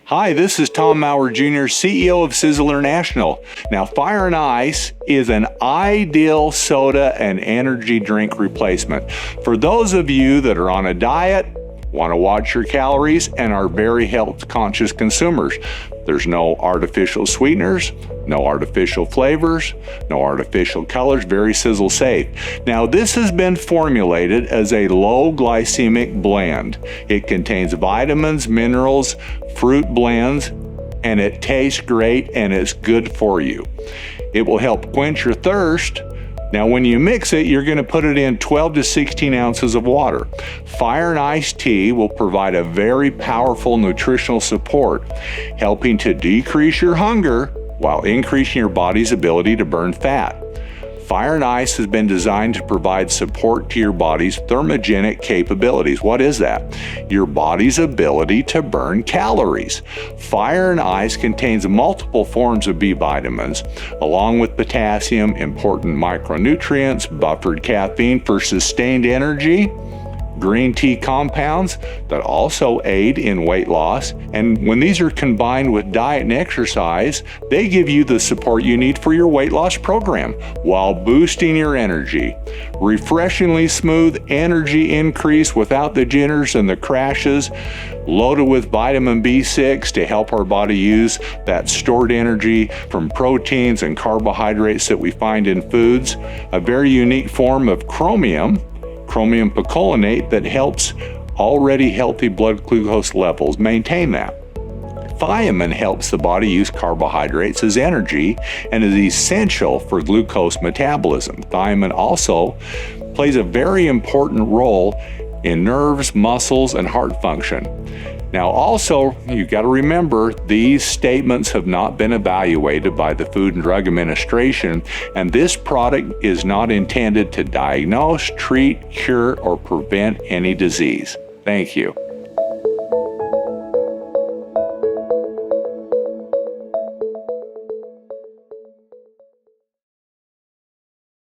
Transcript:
Hi, this is Tom Maurer Jr., CEO of Sisel International. Now, Fire and Ice is an ideal soda and energy drink replacement. For those of you that are on a diet, want to watch your calories, and are very health-conscious consumers. There's no artificial sweeteners, no artificial flavors, no artificial colors, very Sisel safe. Now, this has been formulated as a low-glycemic blend. It contains vitamins, minerals, fruit blends, and it tastes great and it's good for you. It will help quench your thirst. Now, when you mix it, you're going to put it in 12 to 16 ounces of water. Fire and Ice tea will provide a very powerful nutritional support, helping to decrease your hunger while increasing your body's ability to burn fat. Fire and Ice has been designed to provide support to your body's thermogenic capabilities. What is that? Your body's ability to burn calories. Fire and Ice contains multiple forms of B vitamins, along with potassium, important micronutrients, buffered caffeine for sustained energy, green tea compounds that also aid in weight loss. And when these are combined with diet and exercise, they give you the support you need for your weight loss program while boosting your energy. Refreshingly smooth energy increase without the jitters and the crashes, loaded with vitamin B6 to help our body use that stored energy from proteins and carbohydrates that we find in foods. A very unique form of chromium picolinate that helps already healthy blood glucose levels maintain that. Thiamine helps the body use carbohydrates as energy and is essential for glucose metabolism. Thiamine also plays a very important role in nerves, muscles, and heart function. Now, also, you've got to remember, these statements have not been evaluated by the Food and Drug Administration, and this product is not intended to diagnose, treat, cure, or prevent any disease. Thank you.